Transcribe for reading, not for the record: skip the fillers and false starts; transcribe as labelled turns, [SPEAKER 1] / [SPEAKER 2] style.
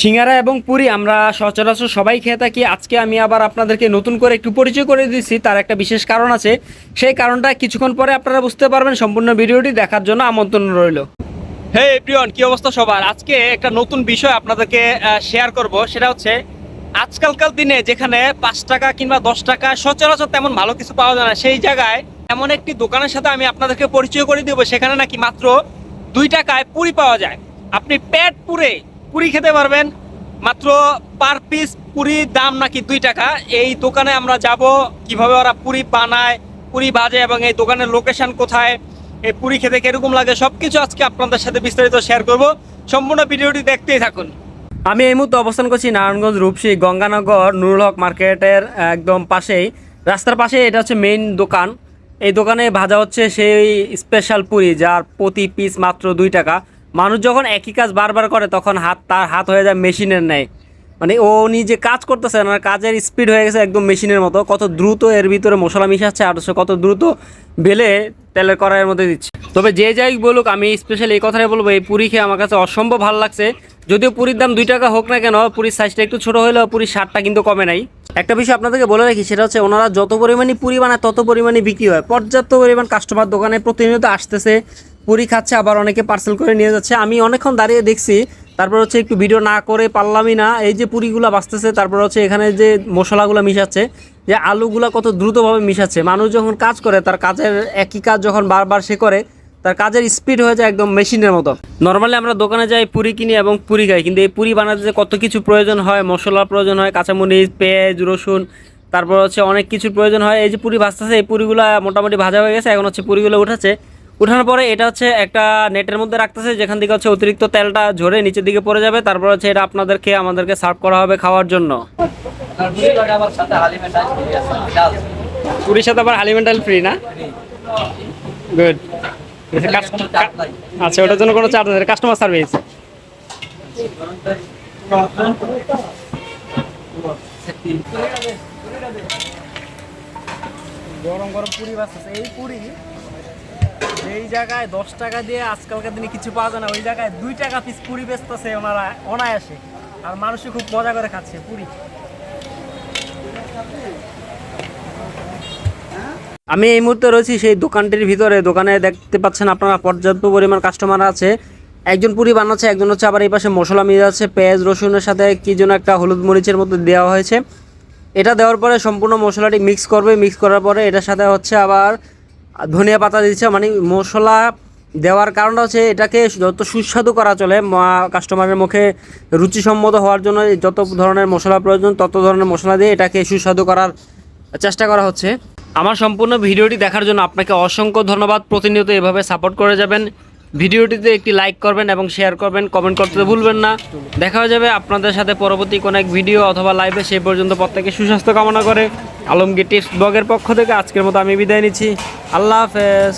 [SPEAKER 1] সিঙ্গারা এবং পুরি আমরা সচরাচর সবাই খেয়ে থাকি। আজকে আমি আবার আপনাদেরকে নতুন করে একটু পরিচয় করে দিচ্ছি, তার একটা বিশেষ কারণ আছে। সেই কারণটা কিছুক্ষণ পরে আপনারা বুঝতে পারবেন। সম্পূর্ণ ভিডিওটি দেখার জন্য আমন্ত্রণ রইল। হে এভরিওয়ান, কি অবস্থা সবার? আজকে একটা নতুন বিষয় আপনাদেরকে শেয়ার করব। সেটা হচ্ছে আজকালকার দিনে যেখানে 5 টাকা কিংবা 10 টাকা সচরাচর তেমন ভালো কিছু পাওয়া যায় না, সেই জায়গায় এমন একটি দোকানের সাথে আমি আপনাদেরকে পরিচয় করে দেবো। সেখানে নাকি মাত্র 2 টাকায় পুরি পাওয়া যায়। আপনি পেট পুরে পুরি খেতে পারবেন। মাত্র পার পিস পুরির দাম নাকি 2 টাকা। এই দোকানে আমরা যাব, কিভাবে ওরা পুরি বানায়, পুরি ভাজে এবং এই দোকানের লোকেশন কোথায়, এই পুরি খেতে কিরকম লাগে, সবকিছু আজকে আপনাদের সাথে বিস্তারিত শেয়ার করব। সম্পূর্ণ ভিডিওটি দেখতেই থাকুন। আমি এই মুহূর্তে অবস্থান করছি নারায়ণগঞ্জ রূপসী গঙ্গানগর নুরুল হক মার্কেটের একদম পাশেই, রাস্তার পাশে। এটা হচ্ছে মেইন দোকান। এই দোকানে ভাজা হচ্ছে সেই স্পেশাল পুরি, যার প্রতি পিস মাত্র 2 টাকা। মানুষ যখন একই কাজ বারবার করে তখন তার হাত হয়ে যায় মেশিনের ন্যায়। মানে ও নিজে কাজ করতেছে, ওনার কাজের স্পিড হয়ে গেছে একদম মেশিনের মতো। কত দ্রুত এর ভিতরে মশলা মিশাচ্ছে, আর কত দ্রুত বেলে তেলের কড়াইয়ের মধ্যে দিচ্ছে। তবে যে যাই বলুক, আমি স্পেশালি এই কথাটাই বলবো, এই পুরি খেয়ে আমার কাছে অসম্ভব ভালো লাগছে। যদিও পুরীর দাম 2 টাকা হোক না কেন, পুরীর সাইজটা একটু ছোটো হলেও পুরীর স্বাদটা কিন্তু কমে নাই। একটা বিষয় আপনাদেরকে বলে রাখি, সেটা হচ্ছে ওনারা যত পরিমাণে পুরি বানায় তত পরিমাণে বিক্রি হয়। পর্যাপ্ত পরিমাণ কাস্টমার দোকানে প্রতিনিয়ত আসতেছে, পুরি খাচ্ছে, আবার অনেকে পার্সেল করে নিয়ে যাচ্ছে। আমি অনেকক্ষণ দাঁড়িয়ে দেখছি, তারপর হচ্ছে একটু ভিডিও না করে পারলামই না। এই যে পুরিগুলো বাঁচতেছে, তারপর হচ্ছে এখানে যে মশলাগুলো মিশাচ্ছে, যে আলুগুলো কত দ্রুতভাবে মিশাচ্ছে। মানুষ যখন কাজ করে, তার কাজের একই কাজ যখন বারবার সে করে, তার কাজের স্পিড হয়ে যায় একদম মেশিনের মতো। নর্মালি আমরা দোকানে যাই, পুরি কিনি এবং পুরি খাই, কিন্তু এই পুরি বানাতে যে কত কিছু প্রয়োজন হয়, মশলার প্রয়োজন হয়, কাঁচামরিচ, পেঁয়াজ, রসুন, তারপর হচ্ছে অনেক কিছুর প্রয়োজন হয়। এই যে পুরি ভাজতেছে, এই পুরিগুলো মোটামুটি ভাজা হয়ে গেছে। এখন হচ্ছে পুরিগুলো উঠাচ্ছে, উঠানোর পরে এটা হচ্ছে একটা নেটের মধ্যে রাখতেছে, যেখান থেকে হচ্ছে অতিরিক্ত তেলটা ঝরে নিচের দিকে পড়ে যাবে। তারপর হচ্ছে এটা আমাদেরকে সার্ভ করা হবে খাওয়ার জন্য। পুরির সাথে আবার হালিমেন্টাল ফ্রি না? গুড। আচ্ছা, ওটার জন্য কোনো চার্জ নেই, কাস্টমার সার্ভিস। গরম গরম পুরি বাঁচতেছে। এই পুরি যেই জায়গায় 10 টাকা দিয়ে আজকালকার দিনে কিছু পাওয়া যায় না, ওই জায়গায় 2 টাকা পিস পুরি বেচতেছে ওনারা অনায়াসে। আর মানুষও খুব মজা করে খাচ্ছে পুরি। আমি এই মুহূর্তে রয়েছি সেই দোকানটির ভিতরে। দোকানে দেখতে পাচ্ছেন আপনারা পর্যাপ্ত পরিমাণ কাস্টমার আছে। একজন পুরি বানাচ্ছে, একজন হচ্ছে আবার এই পাশে মশলা মিলাচ্ছে, পেঁয়াজ রসুনের সাথে কি যেন একটা হলুদ মরিচের মধ্যে দেওয়া হয়েছে। এটা দেওয়ার পরে সম্পূর্ণ মশলাটি মিক্স করবে। মিক্স করার পরে এটার সাথে হচ্ছে আবার ধনিয়া পাতা দিচ্ছে। মানে মশলা দেওয়ার কারণটা হচ্ছে এটাকে যত সুস্বাদু করা চলে, কাস্টমারের মুখে রুচিসম্মত হওয়ার জন্য যত ধরনের মশলা প্রয়োজন তত ধরনের মশলা দিয়ে এটাকে সুস্বাদু করার চেষ্টা করা হচ্ছে। আমার সম্পূর্ণ ভিডিওটি দেখার জন্য আপনাকে অসংখ্য ধন্যবাদ। প্রতিনিয়ত এভাবে সাপোর্ট করে যাবেন। ভিডিওটিতে একটি লাইক করবেন এবং শেয়ার করবেন, কমেন্ট করতে ভুলবেন না। দেখা হয়ে যাবে আপনাদের সাথে পরবর্তী কোনো এক ভিডিও অথবা লাইভে। সেই পর্যন্ত প্রত্যেকে সুস্বাস্থ্য কামনা করে আলমগীর টিপস ব্লগের পক্ষ থেকে আজকের মতো আমি বিদায় নিচ্ছি। আল্লাহ হাফেজ।